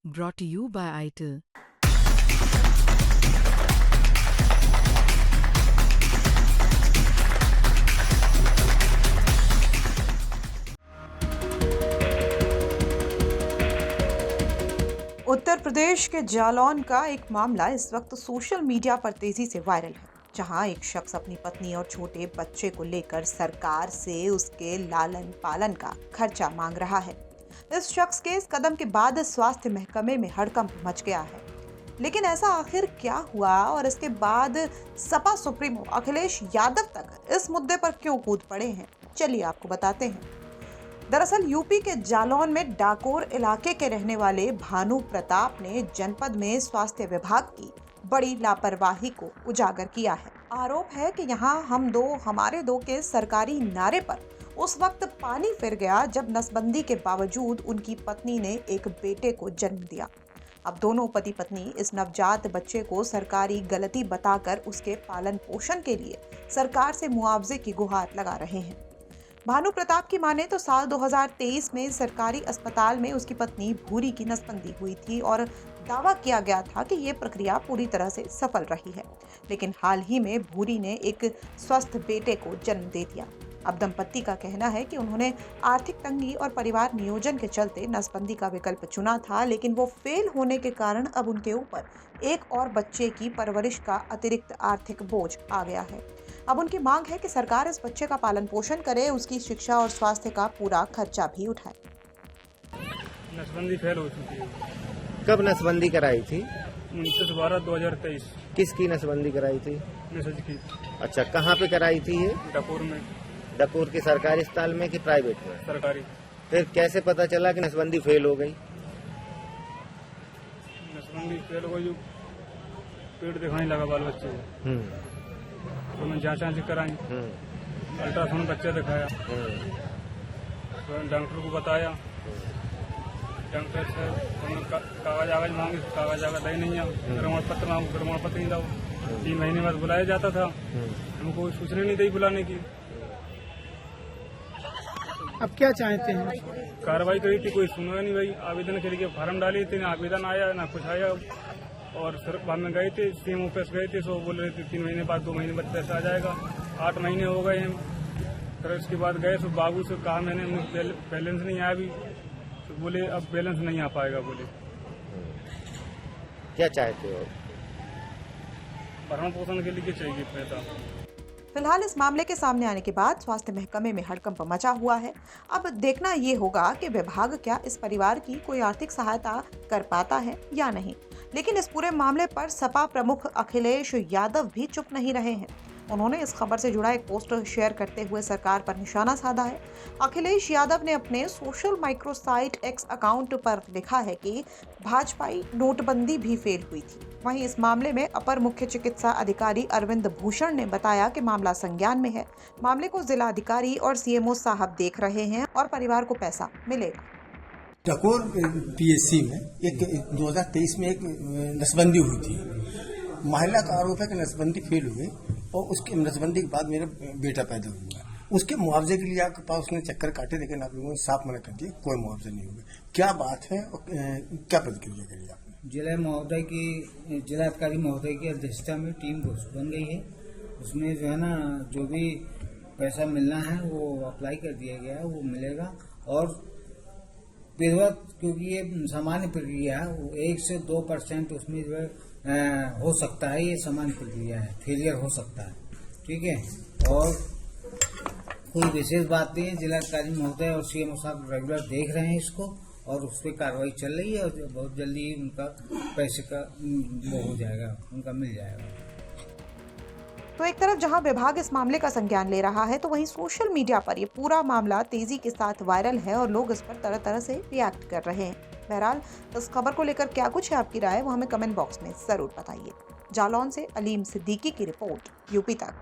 Brought to you by ITIL. Uttar Pradesh के जालौन का एक मामला इस वक्त सोशल मीडिया पर तेजी से वायरल है, जहां एक शख्स अपनी पत्नी और छोटे बच्चे को लेकर सरकार से उसके लालन पालन का खर्चा मांग रहा है। इस शख्स के इस कदम के बाद स्वास्थ्य महकमे में हड़कंप मच गया है। लेकिन ऐसा आखिर क्या हुआ और इसके बाद सपा सुप्रीमो अखिलेश यादव तक इस मुद्दे पर क्यों कूद पड़े हैं, चलिए आपको बताते हैं। दरअसल यूपी के जालौन में डाकोर इलाके के रहने वाले भानु प्रताप ने जनपद में स्वास्थ्य विभाग की बड़ी लापरवाही को उजागर किया है। आरोप है कि यहाँ हम दो हमारे दो के सरकारी नारे पर उस वक्त पानी फिर गया जब नसबंदी के बावजूद उनकी पत्नी ने एक बेटे को जन्म दिया। अब दोनों पति पत्नी इस नवजात बच्चे को सरकारी गलती बताकर उसके पालन पोषण के लिए सरकार से मुआवजे की गुहार लगा रहे हैं। भानु प्रताप की माने तो साल 2023 में सरकारी अस्पताल में उसकी पत्नी भूरी की नसबंदी हुई थी और दावा किया गया था कि ये प्रक्रिया पूरी तरह से सफल रही है। लेकिन हाल ही में भूरी ने एक स्वस्थ बेटे को जन्म दे दिया। अब दंपत्ति का कहना है कि उन्होंने आर्थिक तंगी और परिवार नियोजन के चलते नसबंदी का विकल्प चुना था, लेकिन वो फेल होने के कारण अब उनके ऊपर एक और बच्चे की परवरिश का अतिरिक्त आर्थिक बोझ आ गया है। अब उनकी मांग है कि सरकार इस बच्चे का पालन पोषण करे, उसकी शिक्षा और स्वास्थ्य का पूरा खर्चा भी उठाए। नसबंदी फेल हो चुकी है। कब नसबंदी कराई थी? 29/12/2023। किसकी नसबंदी कराई थी? मैसेज की। अच्छा, कहाँ पे कराई थी ये? डाकोर में। डाकोर के सरकारी अस्पताल में कि प्राइवेट में? सरकारी। फिर कैसे पता चला कि नसबंदी फेल हो गई? नसबंदी फेल हो गई, पेट दिखाने लगा बाल बच्चे को। तो मैं जाँच कराई, अल्ट्रासाउंड बच्चा दिखाया, तो डॉक्टर को बताया। डॉक्टर से कागज मांगे, कागज दे नहीं है। प्रमाण पत्र मांगो, प्रमाण पत्र नहीं दो। 3 महीने बाद बुलाया जाता था, हमको सूचना नहीं दी बुलाने की। अब क्या चाहते हैं? कार्रवाई करी थी, कोई सुना नहीं भाई। आवेदन के लिए फॉर्म डाली थी, ना आवेदन आया ना कुछ आया। और फिर बाद में गए थे, सीएम ऑफिस गए थे, सो बोल रहे थे 3 महीने बाद 2 महीने बाद पैसा आ जाएगा। 8 महीने हो गए हैं। फिर उसके बाद गए तो बाबू से कहा मैंने, बैलेंस नहीं आया अभी। तो बोले अब बैलेंस नहीं आ पाएगा। बोले क्या चाहते हो? भरण पोषण के लिए चाहिए पैसा। फिलहाल इस मामले के सामने आने के बाद स्वास्थ्य महकमे में हड़कंप मचा हुआ है। अब देखना ये होगा कि विभाग क्या इस परिवार की कोई आर्थिक सहायता कर पाता है या नहीं। लेकिन इस पूरे मामले पर सपा प्रमुख अखिलेश यादव भी चुप नहीं रहे हैं। उन्होंने इस खबर से जुड़ा एक पोस्ट शेयर करते हुए सरकार पर निशाना साधा है। अखिलेश यादव ने अपने social micro site x account पर लिखा है कि भाजपाई नोटबंदी भी फेल हुई थी। वहीं इस मामले में अपर मुख्य चिकित्सा अधिकारी अरविंद भूषण ने बताया कि मामला संज्ञान में है। मामले को जिला अधिकारी और सीएमओ साहब देख रहे हैं और परिवार को पैसा मिलेगा। डाकोर पीएचसी में एक 2023 में एक नसबंदी हुई थी। महिला का आरोप है कि नसबंदी फेल हुई और उसके नसबंदी के बाद मेरा बेटा पैदा हुआ। उसके मुआवजे के लिए आपके पास उसने चक्कर काटे, लेकिन आप लोगों ने साफ मना कर दिया, कोई मुआवजा नहीं होगा। क्या बात है और क्या प्रतिक्रिया करिए आपने? जिलाधिकारी महोदय की अध्यक्षता में टीम बन गई है। उसमें जो है ना, जो भी पैसा मिलना है वो अप्लाई कर दिया गया है, वो मिलेगा। और विधवा, क्योंकि ये सामान्य प्रक्रिया है, वो 1 से 2% उसमें जो है हो सकता है, ये सामान्य प्रक्रिया है, फेलियर हो सकता है। ठीक है, और कोई विशेष बात नहीं है। जिलाधिकारी महोदय और सीएमओ साहब रेगुलर देख रहे हैं इसको और उस पर कार्रवाई चल रही है और बहुत जल्दी उनका पैसे का वो हो जाएगा, उनका मिल जाएगा। तो एक तरफ जहां विभाग इस मामले का संज्ञान ले रहा है, तो वहीं सोशल मीडिया पर ये पूरा मामला तेजी के साथ वायरल है और लोग इस पर तरह तरह से रिएक्ट कर रहे हैं। बहरहाल इस खबर को लेकर क्या कुछ है आपकी राय, वो हमें कमेंट बॉक्स में जरूर बताइए। जालौन से अलीम सिद्दीकी की रिपोर्ट, यूपी तक।